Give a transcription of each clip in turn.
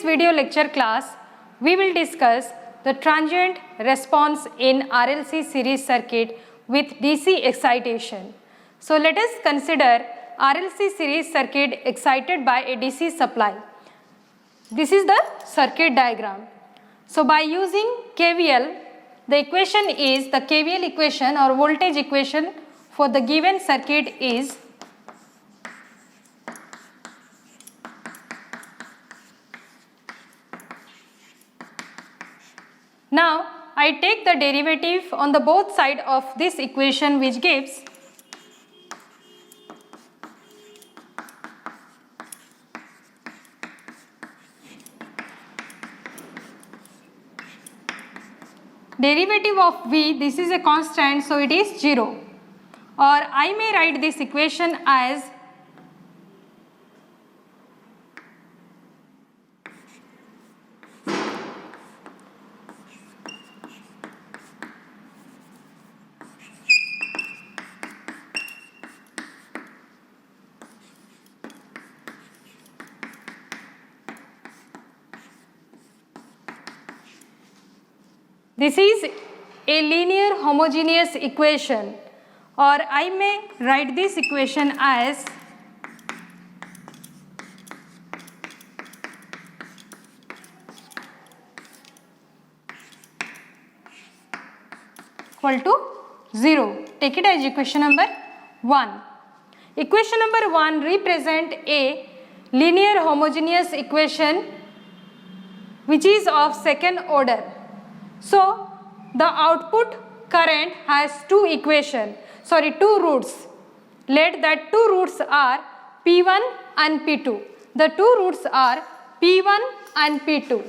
this video lecture class, we will discuss the transient response in RLC series circuit with DC excitation. So let us consider RLC series circuit excited by a DC supply. This is the circuit diagram. So by using KVL, the equation is the KVL equation or voltage equation for the given circuit is now I take the derivative on the both side of this equation, which gives derivative of V, this is a constant, so it is 0, or I may write this equation as this is a linear homogeneous equation, or I may write this equation as equal to 0. Take it as equation number 1. Equation number 1 represent a linear homogeneous equation which is of second order. So the output current has two roots. Let that two roots are P1 and P2. The two roots are P1 and P2.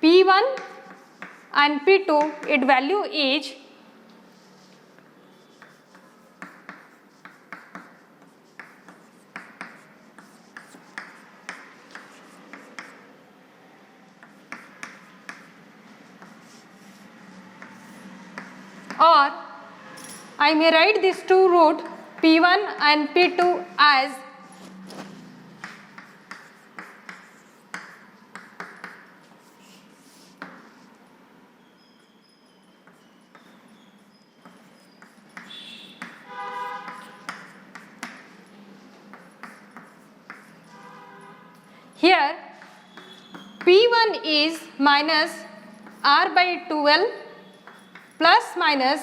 P1 and P2, its value is or I may write these two root P1 and P2 as here P1 is minus R by 12 plus minus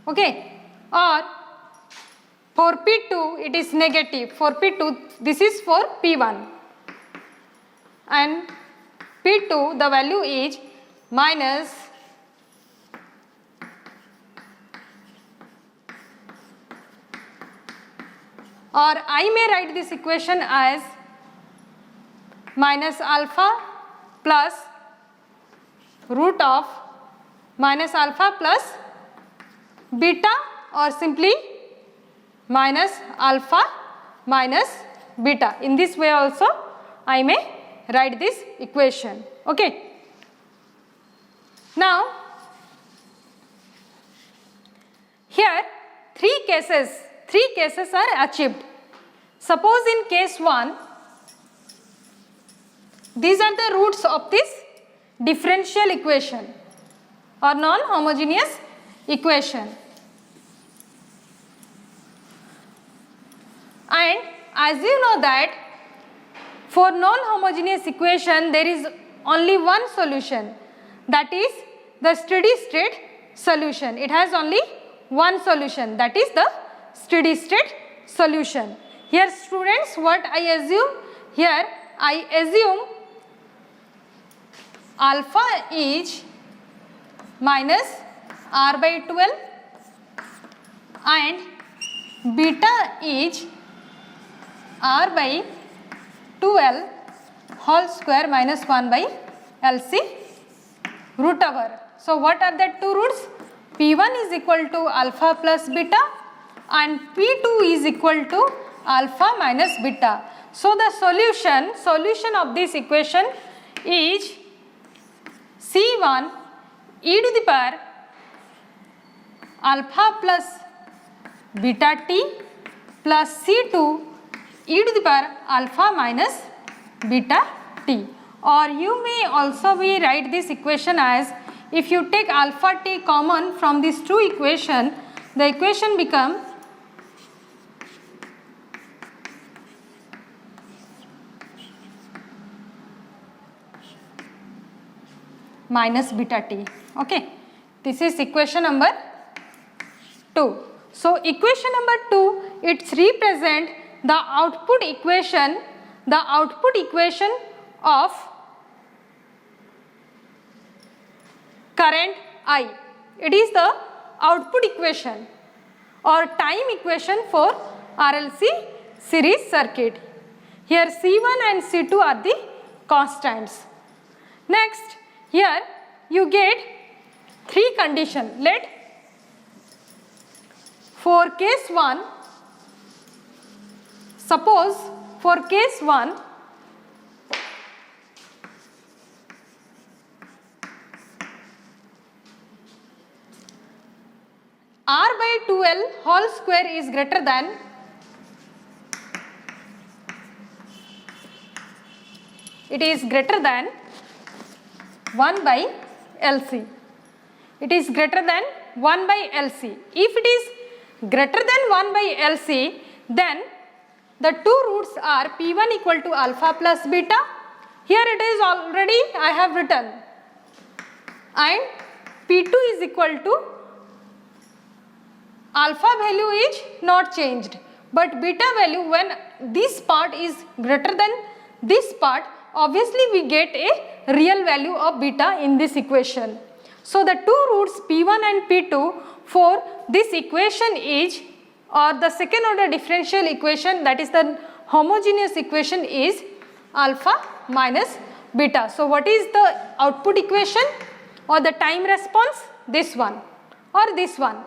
okay, or for P2 it is negative. For P2 this is for P1 and P2 the value is minus or I may write this equation as minus alpha plus root of minus alpha plus beta, or simply minus alpha minus beta. In this way also I may write this equation. Okay. Now here three cases are achieved. Suppose in case 1, these are the roots of this differential equation or non-homogeneous equation, and as you know that for non-homogeneous equation there is only one solution, that is the steady state solution. It has only one solution, that is the steady state solution. Here students, what I assume? Here I assume alpha is minus R by 12 and beta is R by 12 whole square minus 1 by LC root over. So what are the two roots? P1 is equal to alpha plus beta and P2 is equal to alpha minus beta. So the solution of this equation is C1 e to the power alpha plus beta t plus C2 e to the power alpha minus beta t. Or you may also be write this equation as, if you take alpha t common from these two equation, the equation become minus beta t. Okay, this is equation number 2. So equation number 2, it's represent the output equation of current I. It is the output equation or time equation for RLC series circuit. Here C1 and C2 are the constants. Next, here you get 3 conditions. Let for case 1, suppose for case 1, R by 2L whole square is greater than it is greater than 1 by LC. It is greater than 1 by LC. If it is greater than 1 by LC, then the two roots are P1 equal to alpha plus beta. Here it is already I have written, and P2 is equal to alpha value is not changed, but beta value, when this part is greater than this part, obviously we get a real value of beta in this equation. So the two roots P1 and P2 for this equation is, or the second order differential equation, that is the homogeneous equation, is alpha minus beta. So what is the output equation or the time response? This one or this one.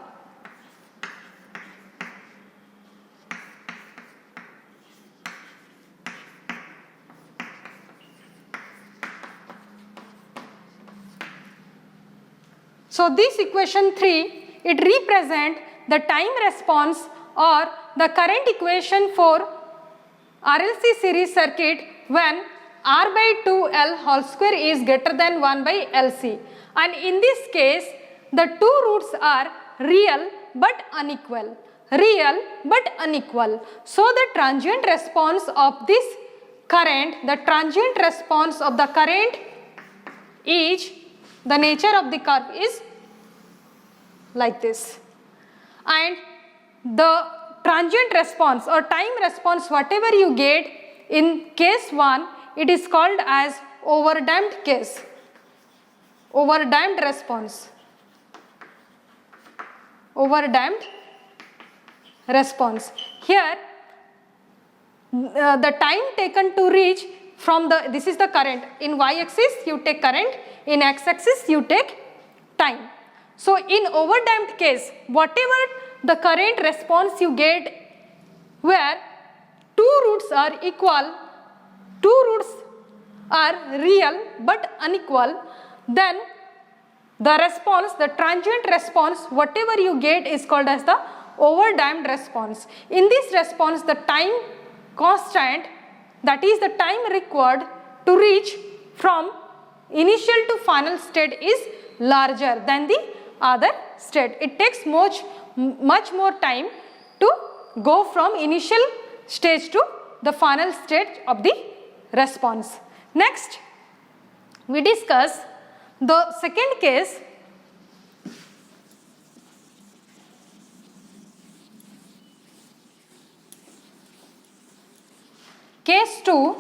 So this equation 3, it represents the time response or the current equation for RLC series circuit when R by 2L whole square is greater than 1 by LC. And in this case, the two roots are real but unequal. Real but unequal. So the transient response of this current, the transient response of the current is, the nature of the curve is like this, and the transient response or time response, whatever you get in case 1, it is called as overdamped case, overdamped response, overdamped response. Here the time taken to reach from the, this is the current, in y-axis you take current, in x-axis you take time. So in overdamped case, whatever the current response you get where two roots are equal, two roots are real but unequal, then the response, the transient response, whatever you get is called as the overdamped response. In this response, the time constant, that is the time required to reach from initial to final state, is larger than the other state. It takes much more time to go from initial stage to the final state of the response. Next, we discuss the second case. Case 2,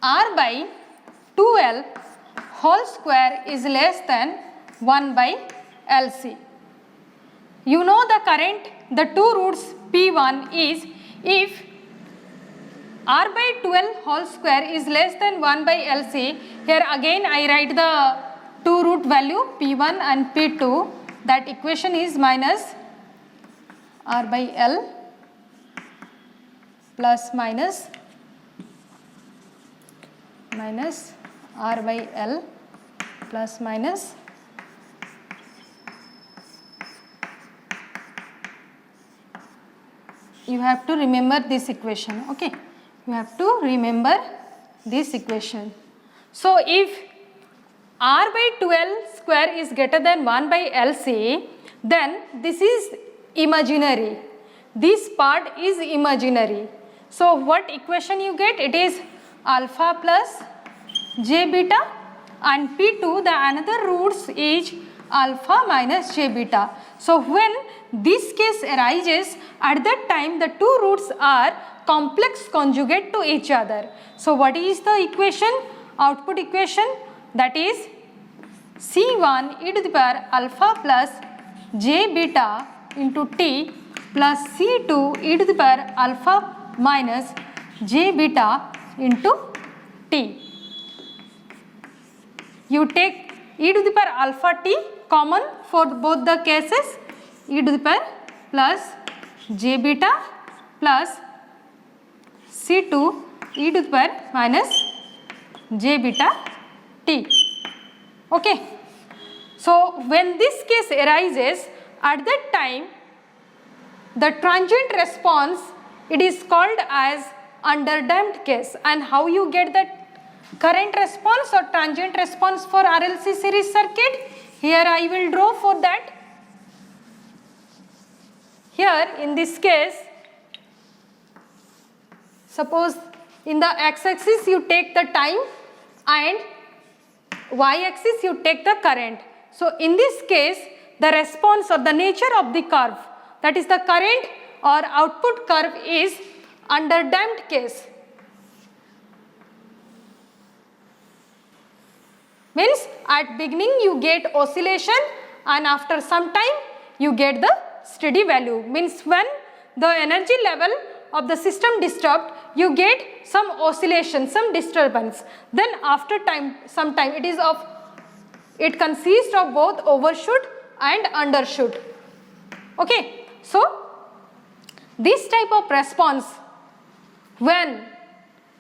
R by 2L whole square is less than 1 by LC. You know the current, the two roots P1 is, if R by 2L whole square is less than 1 by LC, here again I write the two root value P1 and P2, that equation is minus R by L plus minus R by L plus minus you have to remember this equation. Okay, you have to remember this equation. So if R by 2L square is greater than 1 by LC, then this is imaginary. This part is imaginary. So what equation you get? It is alpha plus j beta, and P2 the another roots is alpha minus j beta. So when this case arises, at that time the two roots are complex conjugate to each other. So what is the equation? Output equation, that is C1 e to the power alpha plus j beta into T plus C2 e to the power alpha minus j beta into T. You take e to the power alpha t common for both the cases, e to the power plus j beta plus C2 e to the power minus j beta t. Okay. So when this case arises, at that time the transient response, it is called as underdamped case. And how you get that current response or transient response for RLC series circuit? Here I will draw for that. Here in this case, suppose in the x-axis you take the time and y-axis you take the current. So in this case, the response or the nature of the curve, that is the current or output curve, is underdamped case. Means at beginning you get oscillation and after some time you get the steady value. Means when the energy level of the system disturbed, you get some oscillation, some disturbance. Then after some time it consists of both overshoot and undershoot. Okay. So this type of response, when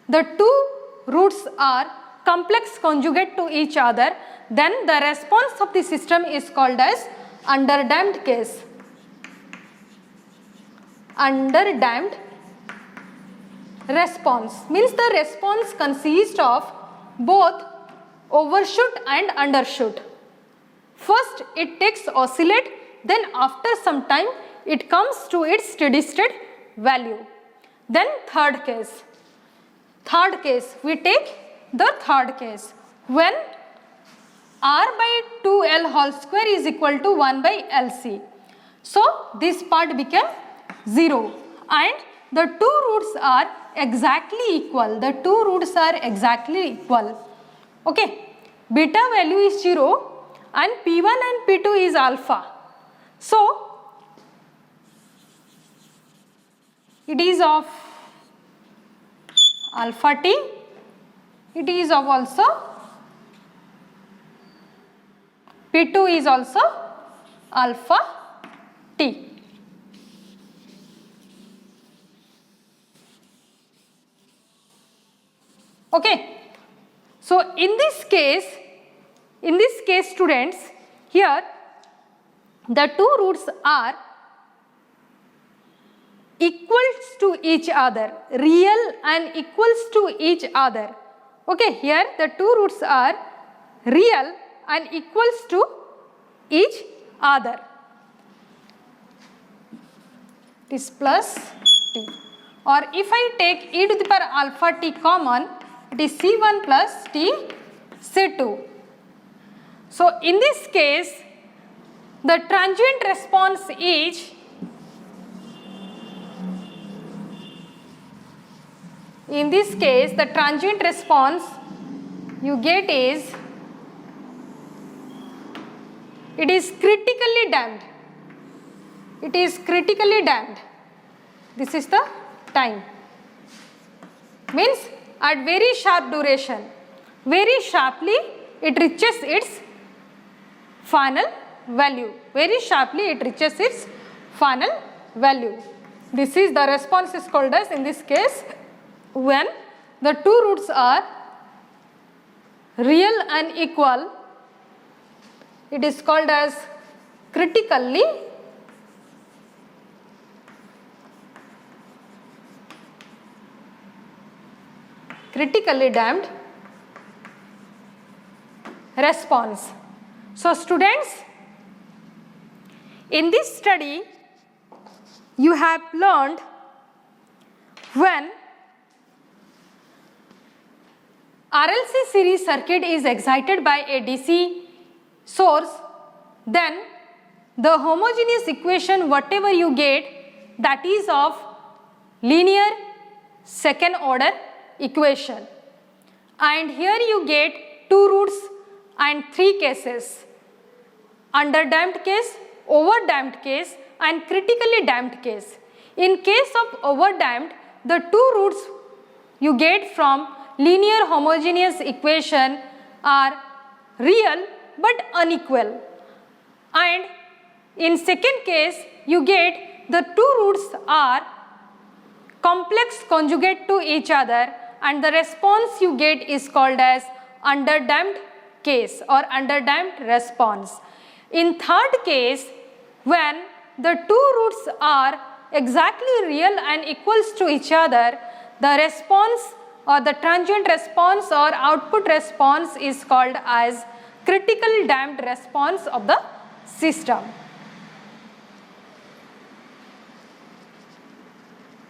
the two roots are complex conjugate to each other, then the response of the system is called as underdamped case. Underdamped response means the response consists of both overshoot and undershoot. First it takes oscillate, then after some time it comes to its steady state value. Then third case, we take the third case when R by 2L whole square is equal to 1 by LC. So this part became 0 and the two roots are exactly equal. Okay. Beta value is 0 and P1 and P2 is alpha. So it is of alpha t, it is of also P2 is also alpha t. Okay. So in this case students, here the two roots are equals to each other, real and equals to each other. Okay, here the two roots are real and equals to each other. This plus t, or if I take e to the power alpha t common, it is C1 plus T C2. So in this case the transient response is you get is, it is critically damped. This is the time. Means at very sharp duration, very sharply it reaches its final value. This is the response is called as, in this case, when the two roots are real and equal, it is called as critically damped response. So students, in this study you have learned when RLC series circuit is excited by a DC source, then the homogeneous equation whatever you get, that is of linear second order equation, and here you get two roots and three cases: underdamped case, overdamped case and critically damped case. In case of overdamped, the two roots you get from linear homogeneous equation are real but unequal, and in second case you get the two roots are complex conjugate to each other, and the response you get is called as underdamped case or underdamped response. In third case, when the two roots are exactly real and equals to each other, the response or the transient response or output response is called as critical damped response of the system.